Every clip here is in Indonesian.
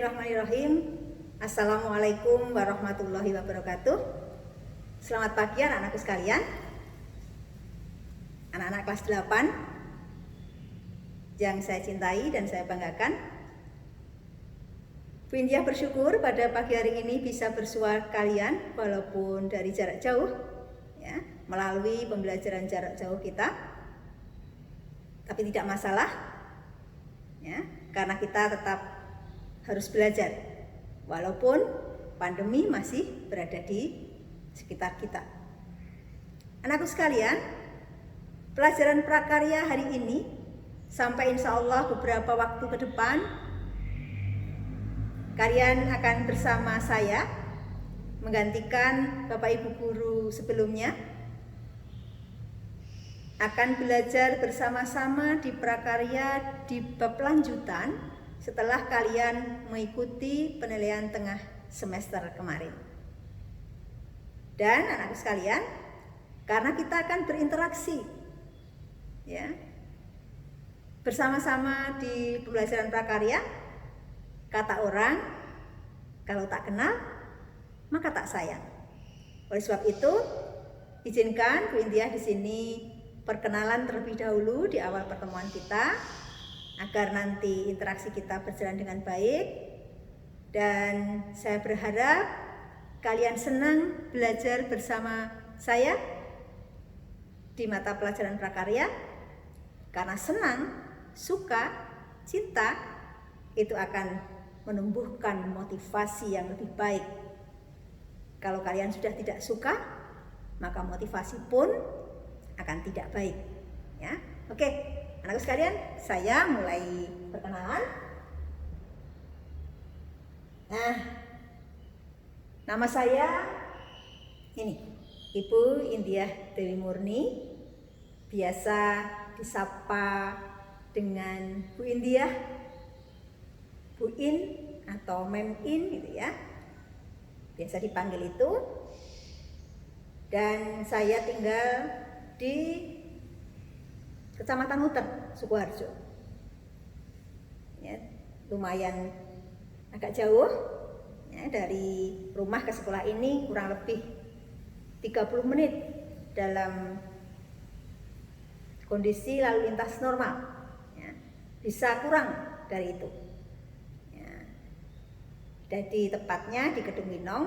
Bismillahirrahmanirrahim. Assalamualaikum warahmatullahi wabarakatuh. Selamat pagi anak-anakku sekalian. Anak-anak kelas 8 yang saya cintai dan saya banggakan. Bu India bersyukur pada pagi hari ini bisa bersua kalian walaupun dari jarak jauh, ya, melalui pembelajaran jarak jauh kita. Tapi tidak masalah, ya, karena kita tetap harus belajar walaupun pandemi masih berada di sekitar kita. Anakku sekalian, pelajaran prakarya hari ini sampai insya Allah beberapa waktu ke depan kalian akan bersama saya menggantikan Bapak Ibu guru sebelumnya, akan belajar bersama-sama di prakarya di bab lanjutan setelah kalian mengikuti penilaian tengah semester kemarin. Dan anakku sekalian, karena kita akan berinteraksi, ya, bersama-sama di pembelajaran prakarya, kata orang, kalau tak kenal, maka tak sayang. Oleh sebab itu, izinkan Bu Intiah di sini perkenalan terlebih dahulu di awal pertemuan kita, agar nanti interaksi kita berjalan dengan baik. Dan saya berharap kalian senang belajar bersama saya di mata pelajaran prakarya, karena senang, suka, cinta itu akan menumbuhkan motivasi yang lebih baik. Kalau kalian sudah tidak suka, maka motivasi pun akan tidak baik, ya. Oke, anakku sekalian, saya mulai perkenalan. Nah, nama saya ini, Ibu Indiah Dewi Murni, biasa disapa dengan Bu Indiah, Bu In atau Mem In gitu ya. Biasa dipanggil itu. Dan saya tinggal di Kecamatan Huter, Sukoharjo. Ya, lumayan agak jauh, ya, dari rumah ke sekolah ini kurang lebih 30 menit dalam kondisi lalu lintas normal, ya. Bisa kurang dari itu, ya. Jadi tepatnya di Kedung Winong,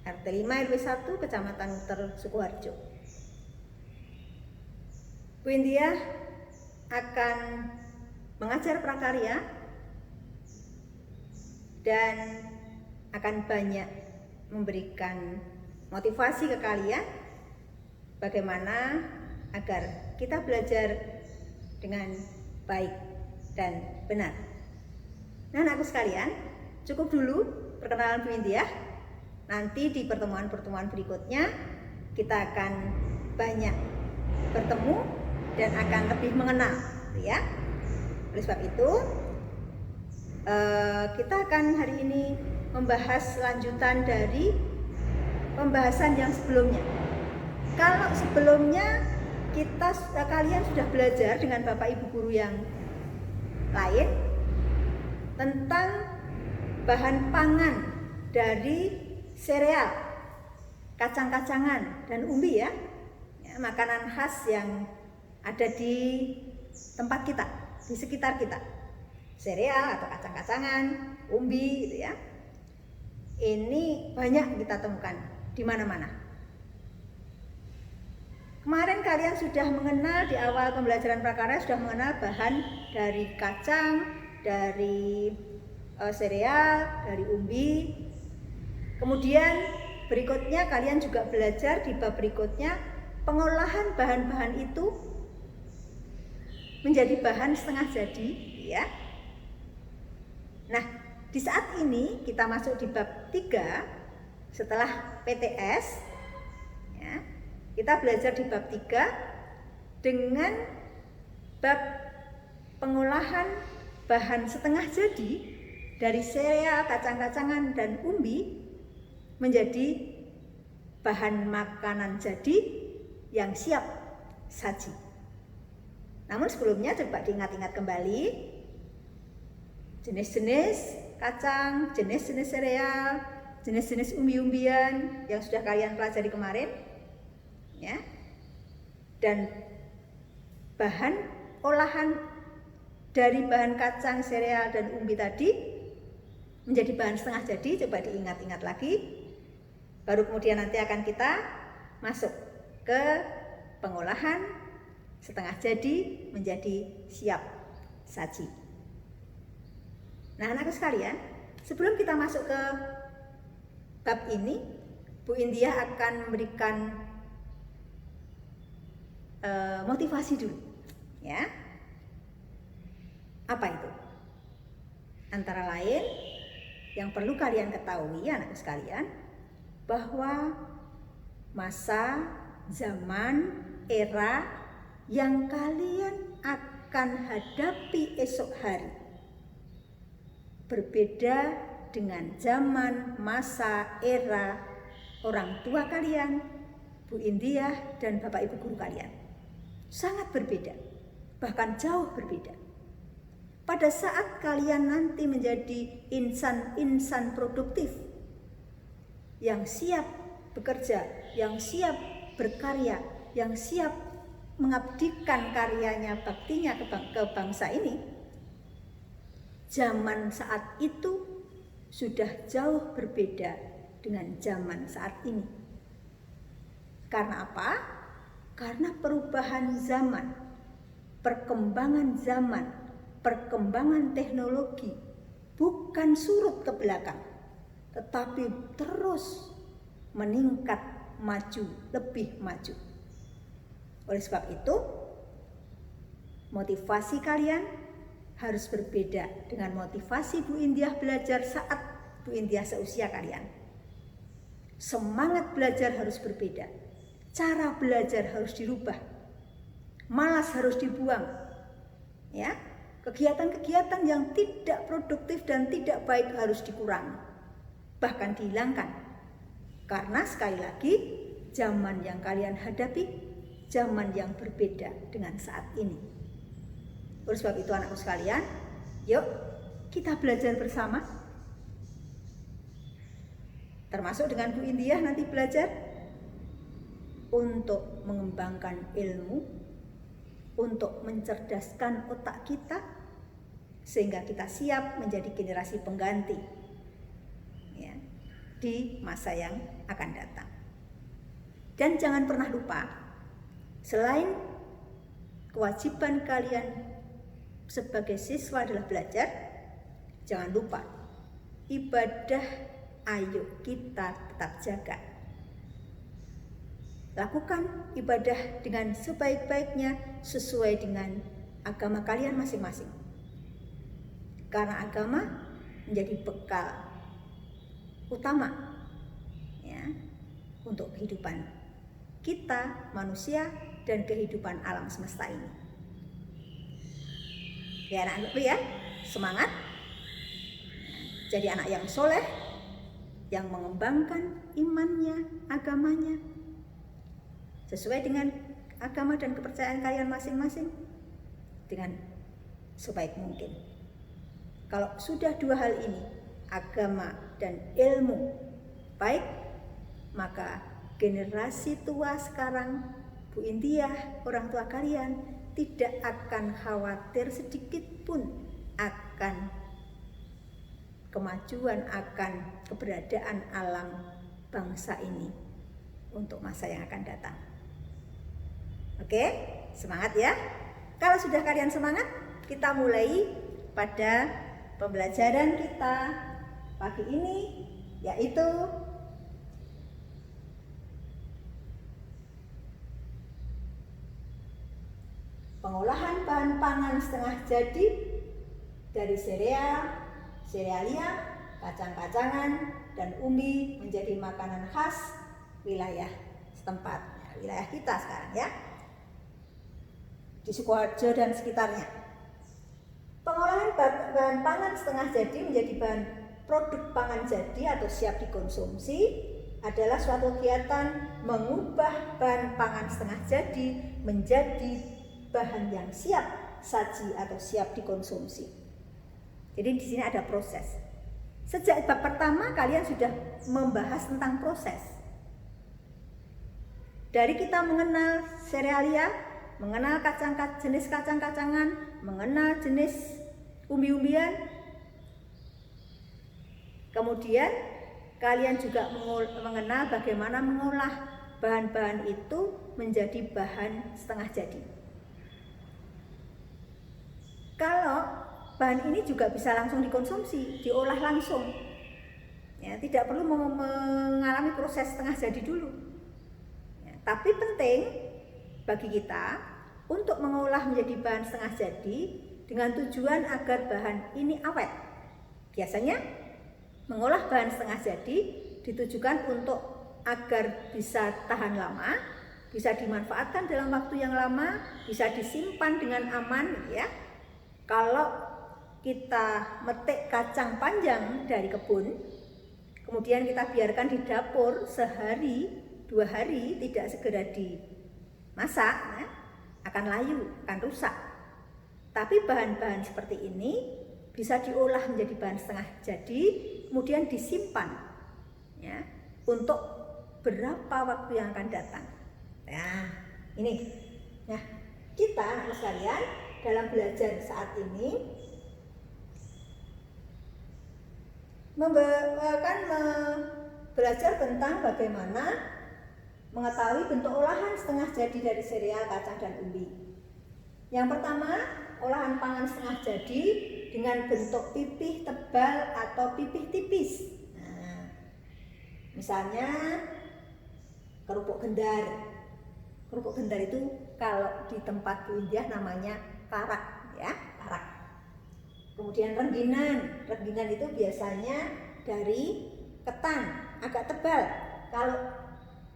RT 5 RW 1 Kecamatan Huter, Sukoharjo. Bu Intiah akan mengajar prakarya dan akan banyak memberikan motivasi ke kalian bagaimana agar kita belajar dengan baik dan benar. Nah, anakku sekalian, cukup dulu perkenalan Bu Intiah. Nanti di pertemuan-pertemuan berikutnya kita akan banyak bertemu dan akan lebih mengenal, ya. Oleh sebab itu, kita akan hari ini membahas lanjutan dari pembahasan yang sebelumnya. Kalau sebelumnya kalian sudah belajar dengan Bapak Ibu guru yang lain tentang bahan pangan dari sereal, kacang-kacangan dan umbi, ya, makanan khas yang ada di tempat kita, di sekitar kita. Sereal atau kacang-kacangan, umbi gitu ya. Ini banyak kita temukan di mana-mana. Kemarin kalian sudah mengenal di awal pembelajaran prakarya, sudah mengenal bahan dari kacang, dari sereal, dari umbi. Kemudian berikutnya kalian juga belajar di bab berikutnya pengolahan bahan-bahan itu menjadi bahan setengah jadi, ya. Nah, di saat ini kita masuk di bab 3 setelah PTS, ya. Kita belajar di bab 3 dengan bab pengolahan bahan setengah jadi dari sereal, kacang-kacangan dan umbi menjadi bahan makanan jadi yang siap saji. Namun sebelumnya coba diingat-ingat kembali jenis-jenis kacang, jenis-jenis sereal, jenis-jenis umbi-umbian yang sudah kalian pelajari kemarin, ya. Dan bahan olahan dari bahan kacang, sereal, dan umbi tadi menjadi bahan setengah jadi. Coba diingat-ingat lagi. Baru kemudian nanti akan kita masuk ke pengolahan setengah jadi menjadi siap saji. Nah, anakku sekalian, sebelum kita masuk ke bab ini, Bu India akan memberikan motivasi dulu, ya. Apa itu? Antara lain yang perlu kalian ketahui, anakku sekalian, bahwa masa, zaman, era yang kalian akan hadapi esok hari berbeda dengan zaman, masa, era orang tua kalian, Bu India dan Bapak Ibu guru kalian. Sangat berbeda, bahkan jauh berbeda. Pada saat kalian nanti menjadi insan-insan produktif yang siap bekerja, yang siap berkarya, yang siap mengabdikan karyanya, baktinya ke bangsa ini, zaman saat itu sudah jauh berbeda dengan zaman saat ini. Karena apa? Karena perubahan zaman, perkembangan zaman, perkembangan teknologi bukan surut ke belakang, tetapi terus meningkat, maju, lebih maju. Oleh sebab itu, motivasi kalian harus berbeda dengan motivasi Bu India belajar saat Bu India seusia kalian. Semangat belajar harus berbeda, cara belajar harus dirubah, malas harus dibuang, ya. Kegiatan-kegiatan yang tidak produktif dan tidak baik harus dikurangi, bahkan dihilangkan. Karena sekali lagi, zaman yang kalian hadapi zaman yang berbeda dengan saat ini. Oleh sebab itu anakku sekalian, yuk kita belajar bersama. Termasuk dengan Bu India nanti belajar untuk mengembangkan ilmu, untuk mencerdaskan otak kita, sehingga kita siap menjadi generasi pengganti, ya, di masa yang akan datang. Dan jangan pernah lupa, selain kewajiban kalian sebagai siswa adalah belajar, jangan lupa ibadah, ayo kita tetap jaga. Lakukan ibadah dengan sebaik-baiknya sesuai dengan agama kalian masing-masing. Karena agama menjadi bekal utama, ya, untuk kehidupan kita manusia dan kehidupan alam semesta ini. Ya anak-anakku ya, semangat. Jadi anak yang soleh, yang mengembangkan imannya, agamanya, sesuai dengan agama dan kepercayaan kalian masing-masing, dengan sebaik mungkin. Kalau sudah dua hal ini, agama dan ilmu baik, maka generasi tua sekarang, Bu India, orang tua kalian, tidak akan khawatir sedikit pun akan kemajuan, akan keberadaan alam bangsa ini untuk masa yang akan datang. Oke, semangat ya. Kalau sudah kalian semangat, kita mulai pada pembelajaran kita pagi ini, yaitu pengolahan bahan pangan setengah jadi dari sereal, serealia, kacang-kacangan, dan umbi menjadi makanan khas wilayah setempat, wilayah kita sekarang ya, di Sukoharjo dan sekitarnya. Pengolahan bahan pangan setengah jadi menjadi bahan produk pangan jadi atau siap dikonsumsi adalah suatu kegiatan mengubah bahan pangan setengah jadi menjadi bahan yang siap saji atau siap dikonsumsi. Jadi di sini ada proses. Sejak bab pertama kalian sudah membahas tentang proses. Dari kita mengenal serealia, mengenal jenis kacang-kacangan, mengenal jenis umbi-umbian. Kemudian kalian juga mengenal bagaimana mengolah bahan-bahan itu menjadi bahan setengah jadi. Kalau bahan ini juga bisa langsung dikonsumsi, diolah langsung. Ya, tidak perlu mengalami proses setengah jadi dulu. Ya, tapi penting bagi kita untuk mengolah menjadi bahan setengah jadi dengan tujuan agar bahan ini awet. Biasanya mengolah bahan setengah jadi ditujukan untuk agar bisa tahan lama, bisa dimanfaatkan dalam waktu yang lama, bisa disimpan dengan aman, ya. Kalau kita metik kacang panjang dari kebun, kemudian kita biarkan di dapur sehari, 2 hari, tidak segera dimasak, ya, akan layu, akan rusak. Tapi bahan-bahan seperti ini bisa diolah menjadi bahan setengah jadi, kemudian disimpan, ya, untuk berapa waktu yang akan datang. Nah, ini. Nah, kita anak sekalian dalam belajar saat ini belajar tentang bagaimana mengetahui bentuk olahan setengah jadi dari sereal, kacang, dan umbi. Yang pertama, olahan pangan setengah jadi dengan bentuk pipih tebal atau pipih tipis. Nah, misalnya kerupuk gendar. Kerupuk gendar itu kalau di tempat Bu Indiah namanya karak, ya, karak. Kemudian rengginan itu biasanya dari ketan, agak tebal. Kalau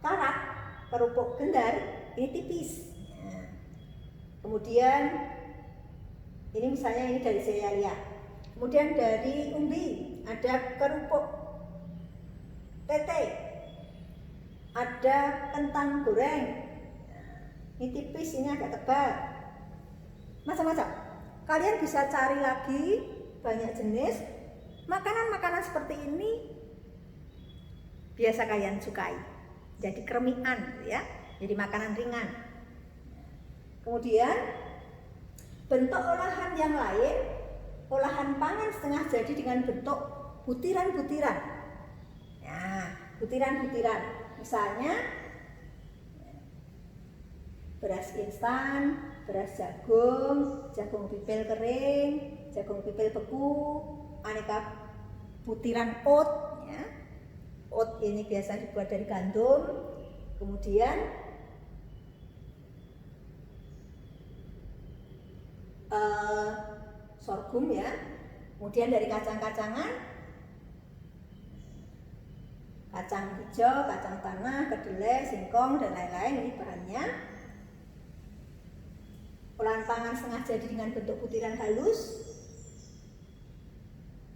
karak, kerupuk gendar, ini tipis. Nah, kemudian ini misalnya ini dari serealia. Kemudian dari umbi ada kerupuk tete, ada kentang goreng. Ini tipis, ini agak tebal. Macam-macam. Kalian bisa cari lagi banyak jenis makanan-makanan seperti ini, biasa kalian sukai. Jadi kremian, ya, jadi makanan ringan. Kemudian bentuk olahan yang lain, olahan pangan setengah jadi dengan bentuk butiran-butiran. Nah, butiran-butiran. Misalnya beras instan, beras jagung, jagung pipil kering, jagung pipil beku, aneka butiran oat, ya. Oat ini biasa dibuat dari gandum. Kemudian sorghum, ya. Kemudian dari kacang-kacangan, kacang hijau, kacang tanah, kedelai, singkong, dan lain-lain. Ini bahannya. Olahan pangan setengah jadi dengan bentuk butiran halus,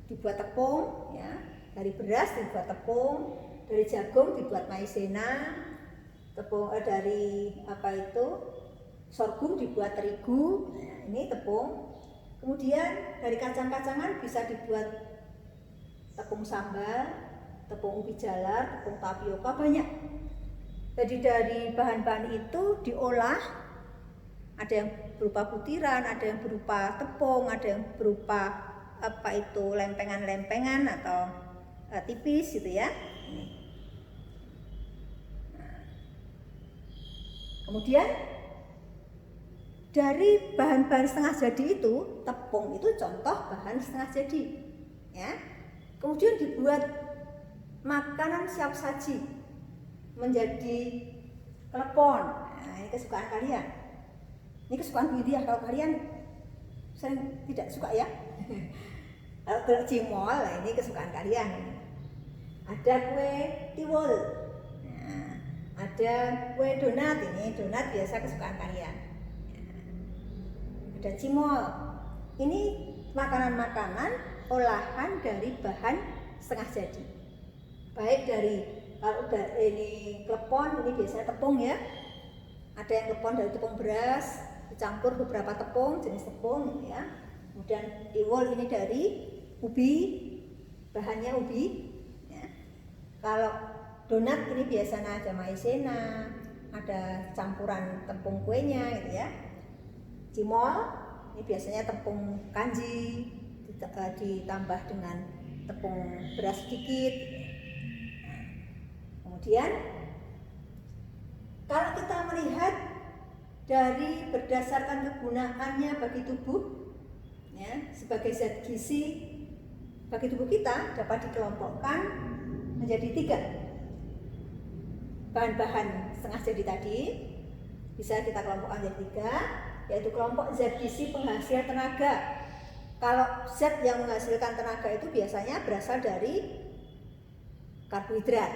dibuat tepung, ya. Dari beras dibuat tepung, dari jagung dibuat maizena, dari sorghum dibuat terigu. Nah, ini tepung. Kemudian dari kacang-kacangan bisa dibuat tepung sambal, tepung ubi jalar, tepung tapioka, banyak. Jadi dari bahan-bahan itu diolah. Ada yang berupa butiran, ada yang berupa tepung, ada yang berupa lempengan-lempengan atau tipis, gitu, ya. Nah, kemudian dari bahan-bahan setengah jadi itu, tepung itu contoh bahan setengah jadi, ya. Kemudian dibuat makanan siap saji menjadi klepon. Nah, ini kesukaan kalian. Ini kesukaan Bu Indiah. Kalau kalian sering tidak suka, ya. Kalau cimol, nah ini kesukaan kalian. Ada kue tiwul, nah, ada kue donat. Ini donat biasa kesukaan kalian. Ada cimol. Ini makanan-makanan olahan dari bahan setengah jadi. Baik dari, kalau ini klepon, ini biasanya tepung, ya. Ada yang klepon dari tepung beras, dicampur beberapa tepung, jenis tepung, ya. Kemudian tiwul ini dari ubi bahannya ubi. Ya. Kalau donat ini biasanya ada maizena, ada campuran tepung kuenya gitu ya. Cimol ini biasanya tepung kanji ditambah dengan tepung beras sedikit. Kemudian kalau kita melihat dari berdasarkan kegunaannya bagi tubuh, ya, sebagai zat gizi bagi tubuh kita dapat dikelompokkan menjadi 3. Bahan-bahan setengah jadi tadi bisa kita kelompokkan menjadi 3, yaitu kelompok zat gizi penghasil tenaga. Kalau zat yang menghasilkan tenaga itu biasanya berasal dari karbohidrat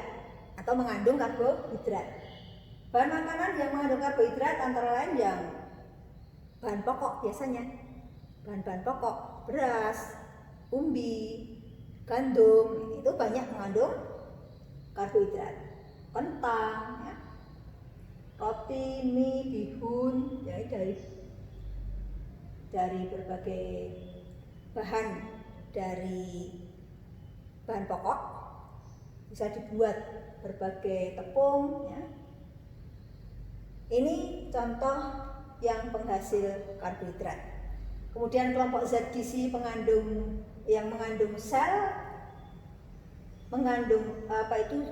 atau mengandung karbohidrat. Bahan makanan yang mengandung karbohidrat antara lain yang bahan pokok biasanya. Bahan-bahan pokok, beras, umbi, gandum, itu banyak mengandung karbohidrat. Kentang, ya, roti, mie, bihun, ya, dari berbagai bahan dari bahan pokok bisa dibuat berbagai tepung, ya. Ini contoh yang penghasil karbohidrat. Kemudian kelompok zat gizi yang mengandung sel, mengandung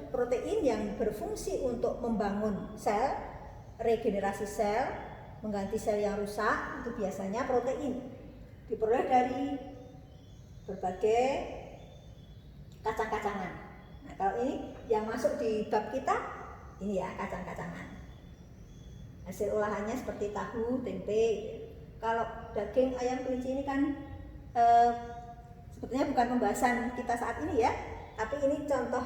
protein yang berfungsi untuk membangun sel, regenerasi sel, mengganti sel yang rusak, itu biasanya protein. Diperoleh dari berbagai kacang-kacangan. Nah, kalau ini yang masuk di bab kita, ini ya kacang-kacangan. Hasil olahannya seperti tahu, tempe. Kalau daging ayam kelinci ini kan sebetulnya bukan pembahasan kita saat ini ya, tapi ini contoh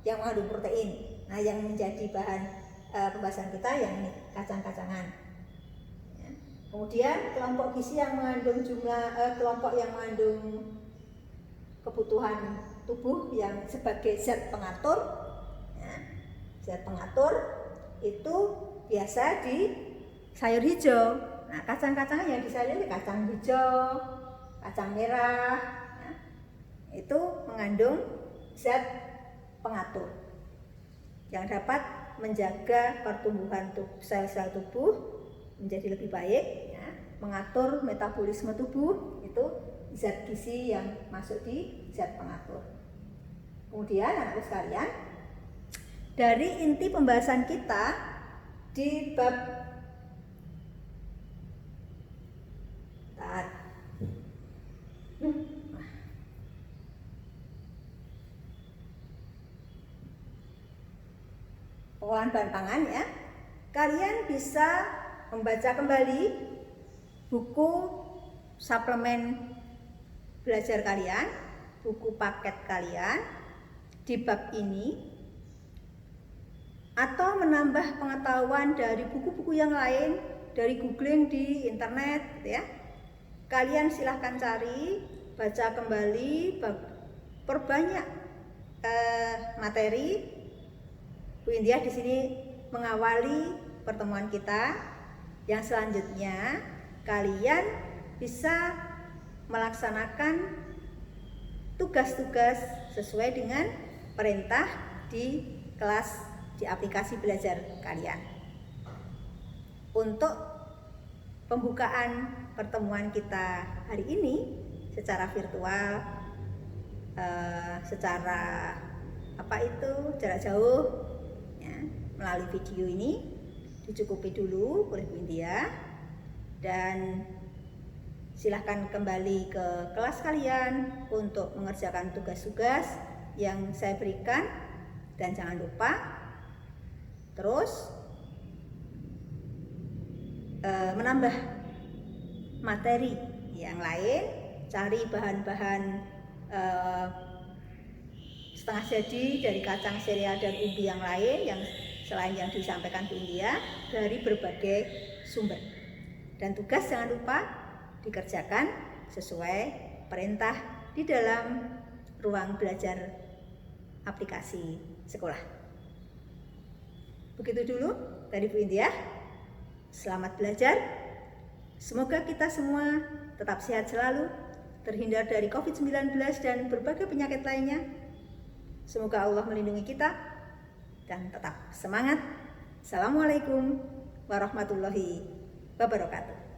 yang mengandung protein. Nah, yang menjadi bahan pembahasan kita yang ini kacang-kacangan. Ya. Kemudian kelompok gizi yang mengandung kelompok yang mengandung kebutuhan tubuh yang sebagai zat pengatur. Ya. Zat pengatur itu biasa di sayur hijau. Nah, kacang-kacangan yang di sayur ini kacang hijau, kacang merah, ya, itu mengandung zat pengatur yang dapat menjaga pertumbuhan sel-sel tubuh menjadi lebih baik, ya, mengatur metabolisme tubuh, itu zat gizi yang masuk di zat pengatur. Kemudian anak-anak sekalian, dari inti pembahasan kita di bab pengolahan bahan pangan ya, kalian bisa membaca kembali buku suplemen belajar kalian, buku paket kalian di bab ini, atau menambah pengetahuan dari buku-buku yang lain, dari googling di internet gitu ya. Kalian silahkan cari, baca kembali, perbanyak materi. Bu India di sini mengawali pertemuan kita. Yang selanjutnya kalian bisa melaksanakan tugas-tugas sesuai dengan perintah di kelas, di aplikasi belajar kalian. Untuk pembukaan pertemuan kita hari ini secara virtual, secara jarak jauh, ya, melalui video ini dicukupi dulu oleh Bu India, dan silahkan kembali ke kelas kalian untuk mengerjakan tugas-tugas yang saya berikan, dan jangan lupa terus menambah materi yang lain, cari bahan-bahan setengah jadi dari kacang, sereal, dan umbi yang lain yang selain yang disampaikan Bu India dari berbagai sumber. Dan tugas jangan lupa dikerjakan sesuai perintah di dalam ruang belajar aplikasi sekolah. Begitu dulu dari Bu India. Selamat belajar. Semoga kita semua tetap sehat selalu, terhindar dari COVID-19 dan berbagai penyakit lainnya. Semoga Allah melindungi kita dan tetap semangat. Assalamualaikum warahmatullahi wabarakatuh.